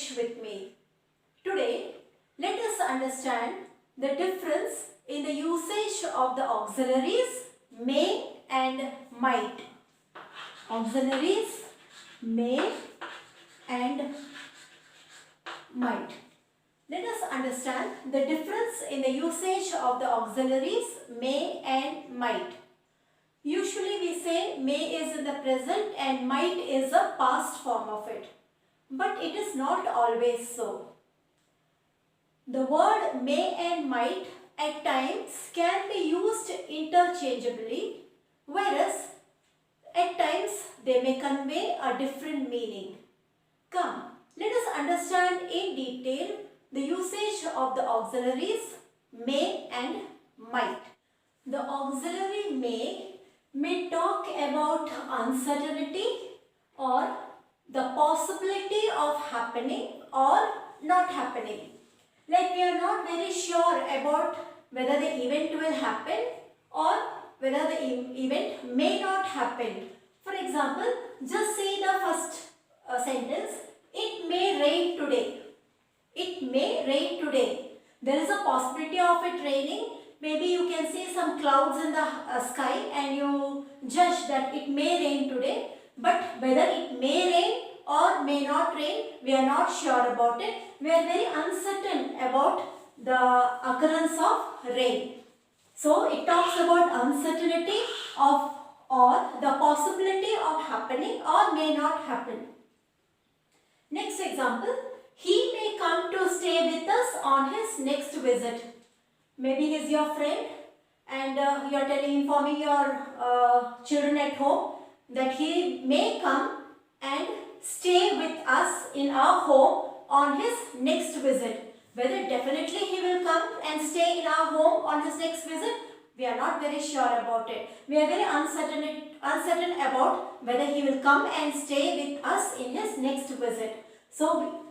English with me. Today, let us understand the difference in the usage of the auxiliaries may and might. Auxiliaries may and might. Let us understand the difference in the usage of the auxiliaries may and might. Usually we say may is in the present and might is a past form of it. But it is not always so. The word may and might at times can be used interchangeably, whereas at times they may convey a different meaning. Come, let us understand in detail the usage of the auxiliaries may and might. The auxiliary may talk about uncertainty or the possibility of happening or not happening. Like we are not very sure about whether the event will happen or whether the event may not happen. For example, just see the first sentence, it may rain today. It may rain today. There is a possibility of it raining. Maybe you can see some clouds in the sky and you judge that it may rain today. But whether it may rain or may not rain, we are not sure about it. We are very uncertain about the occurrence of rain. So it talks about uncertainty of or the possibility of happening or may not happen. Next example, he may come to stay with us on his next visit. Maybe he is your friend and you are informing your children at home that he may come and stay with us in our home on his next visit. Whether definitely he will come and stay in our home on his next visit, we are not very sure about it. We are very uncertain about whether he will come and stay with us in his next visit. So,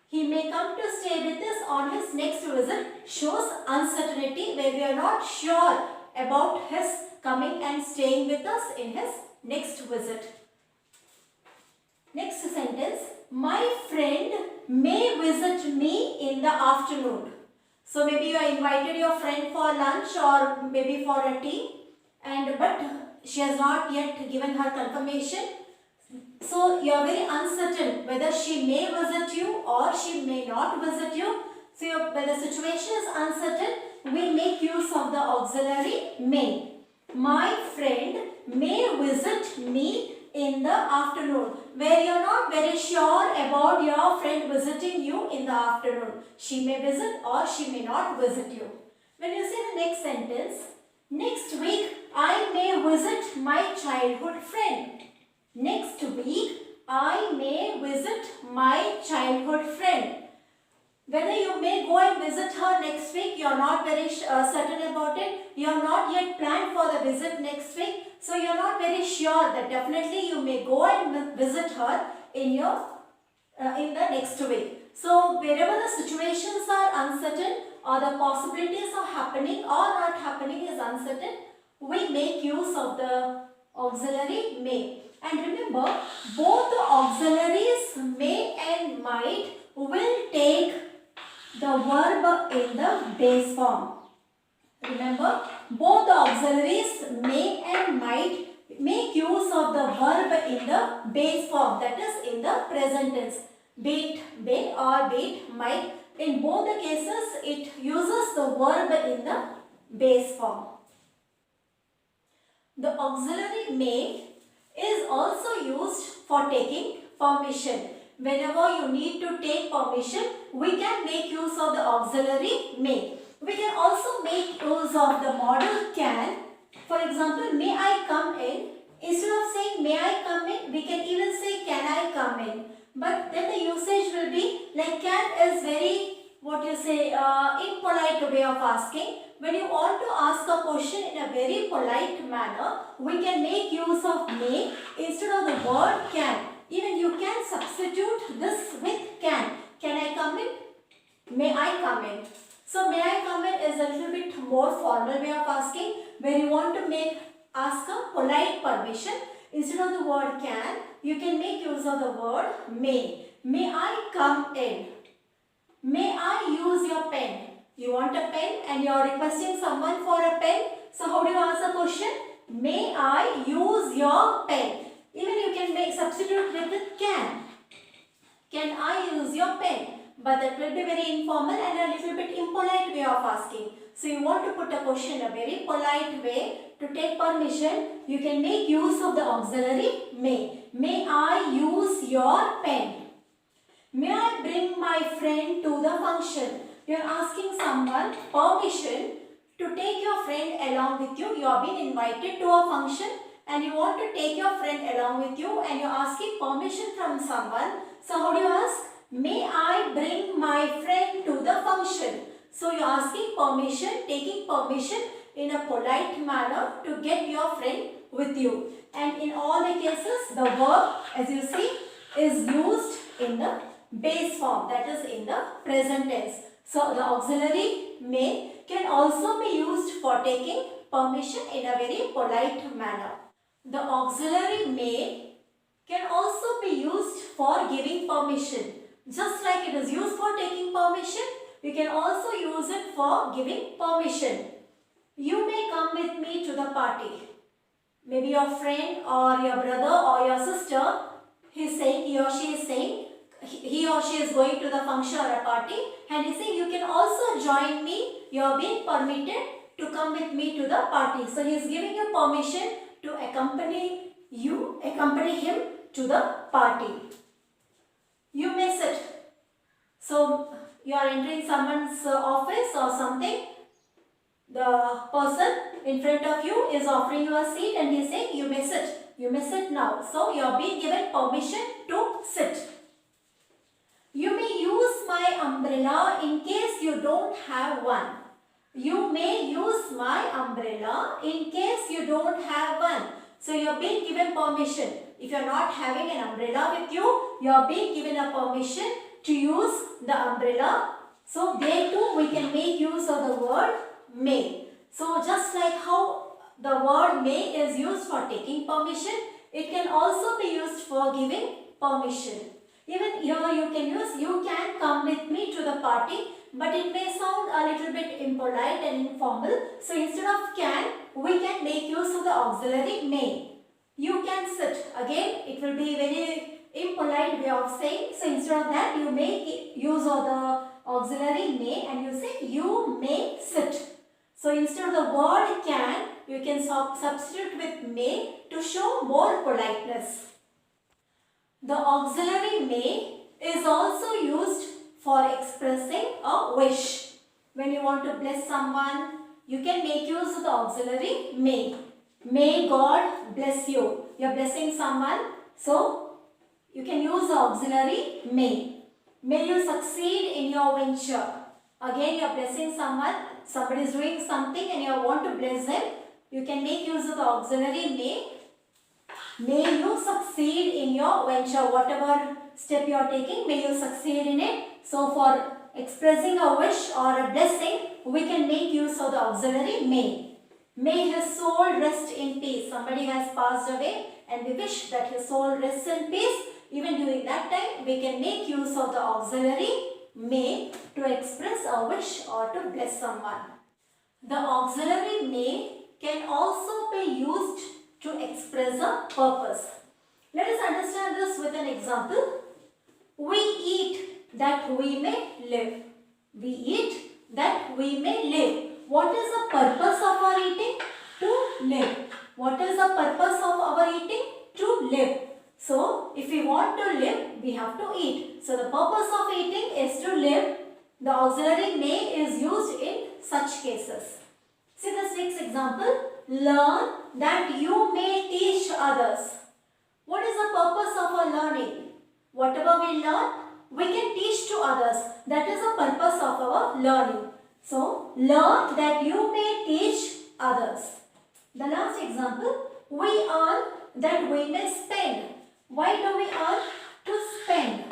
he may come to stay with us on his next visit shows uncertainty where we are not sure about his coming and staying with us in his next visit. Next sentence, my friend may visit me in the afternoon. So maybe you are invited your friend for lunch or maybe for a tea but she has not yet given her confirmation. So you are very uncertain whether she may visit you or she may not visit you. So when the situation is uncertain, we make use of the auxiliary may. My friend may visit me in the afternoon, where you are not very sure about your friend visiting you in the afternoon. She may visit or she may not visit you. When you see the next sentence, next week I may visit my childhood friend. Next week I may visit my childhood friend. Whether you may go and visit her next week, you are not very certain about it. You are not yet planned for the visit next week. So you are not very sure that definitely you may go and visit her in the next week. So wherever the situations are uncertain or the possibilities of happening or not happening is uncertain, we make use of the auxiliary may. And remember, both the auxiliaries may and might will take the verb in the base form. Remember, both the auxiliaries may and might make use of the verb in the base form, that is in the present tense. Be it may or be it might. In both the cases, it uses the verb in the base form. The auxiliary may is also used for taking permission. Whenever you need to take permission, we can make use of the auxiliary may. We can also make use of the modal can. For example, may I come in? Instead of saying may I come in, we can even say can I come in. But then the usage will be like can is very impolite way of asking. When you want to ask a question in a very polite manner, we can make use of may instead of the word can. Even you can substitute this with can. Can I come in? May I come in? So may I come in is a little bit more formal way of asking, where you want to ask a polite permission. Instead of the word can, you can make use of the word may. May I come in. May I use your pen? You want a pen and you are requesting someone for a pen. So how do you answer the question? May I use your pen? Even you can make substitute with it can. Can I use your pen? But that will be very informal and a little bit impolite way of asking. So you want to put a question in a very polite way. To take permission, you can make use of the auxiliary may. May I use your pen? May I bring my friend to the function? You are asking someone permission to take your friend along with you. You have been invited to a function and you want to take your friend along with you and you are asking permission from someone. So how do you ask? May I bring my friend to the function? So you are asking permission, taking permission in a polite manner to get your friend with you. And in all the cases, the verb, as you see, is used in the base form, that is in the present tense. So the auxiliary may can also be used for taking permission in a very polite manner. The auxiliary may can also be used for giving permission. Just like it is used for taking permission, you can also use it for giving permission. You may come with me to the party. Maybe your friend or your brother or your sister, he or she is saying, he or she is going to the function or a party and he is saying, you can also join me, you have been permitted to come with me to the party. So he is giving you permission to accompany him to the party. You may sit. So you are entering someone's office or something. The person in front of you is offering you a seat and he is saying, you may sit. You may sit now. So you have been given permission to sit. You may use my umbrella in case you don't have one. You may use my umbrella in case you don't have one. So you are being given permission. If you are not having an umbrella with you, you are being given a permission to use the umbrella. So there too we can make use of the word may. So just like how the word may is used for taking permission, it can also be used for giving permission. Even here you can use, you can come with me to the party, but it may sound a little bit impolite and informal. So instead of can, we can make use of the auxiliary may. You can sit. Again, it will be very impolite way of saying. So instead of that, you make use of the auxiliary may and you say you may sit. So instead of the word can, you can substitute with may to show more politeness. The auxiliary may is also used for expressing a wish. When you want to bless someone, you can make use of the auxiliary may. May God bless you. You are blessing someone, so you can use the auxiliary may. May you succeed in your venture. Again, you are blessing someone, somebody is doing something and you want to bless them. You can make use of the auxiliary may. May you succeed in your venture. Whatever step you are taking, may you succeed in it. So for expressing a wish or a blessing, we can make use of the auxiliary may. May his soul rest in peace. Somebody has passed away and we wish that his soul rests in peace. Even during that time, we can make use of the auxiliary may to express a wish or to bless someone. The auxiliary may can also be used to express a purpose. Let us understand this with an example. We eat that we may live. We eat that we may live. What is the purpose of our eating? To live. What is the purpose of our eating? To live. So, if we want to live, we have to eat. So, the purpose of eating is to live. The auxiliary may is used in such cases. See this next example. Learn that you may teach others. What is the purpose of our learning? Whatever we learn, we can teach to others. That is the purpose of our learning. So, learn that you may teach others. The last example, we earn that we may spend. Why do we earn? To spend.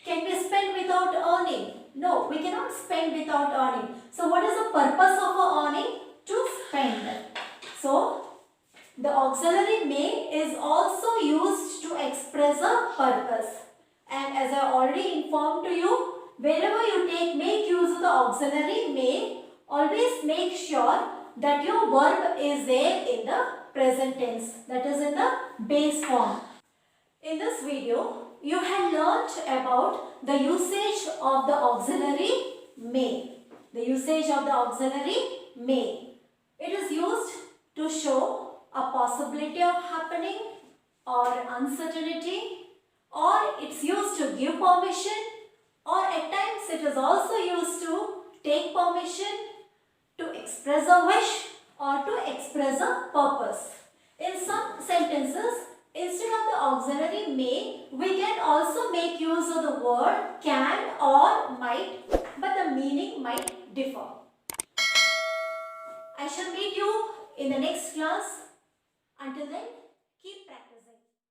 Can we spend without earning? No, we cannot spend without earning. So, what is the purpose of our earning? To spend. So, the auxiliary may is also used to express a purpose. And as I already informed to you, wherever you make use of the auxiliary may, always make sure that your verb is there in the present tense, that is in the base form. In this video, you have learnt about the usage of the auxiliary may. The usage of the auxiliary may. It is used to show a possibility of happening or uncertainty, or it's used to give permission, or at times it is also used to take permission, to express a wish, or to express a purpose. In some sentences, instead of the auxiliary may, we can also make use of the word can or might, but the meaning might differ. I shall meet you in the next class. Until then,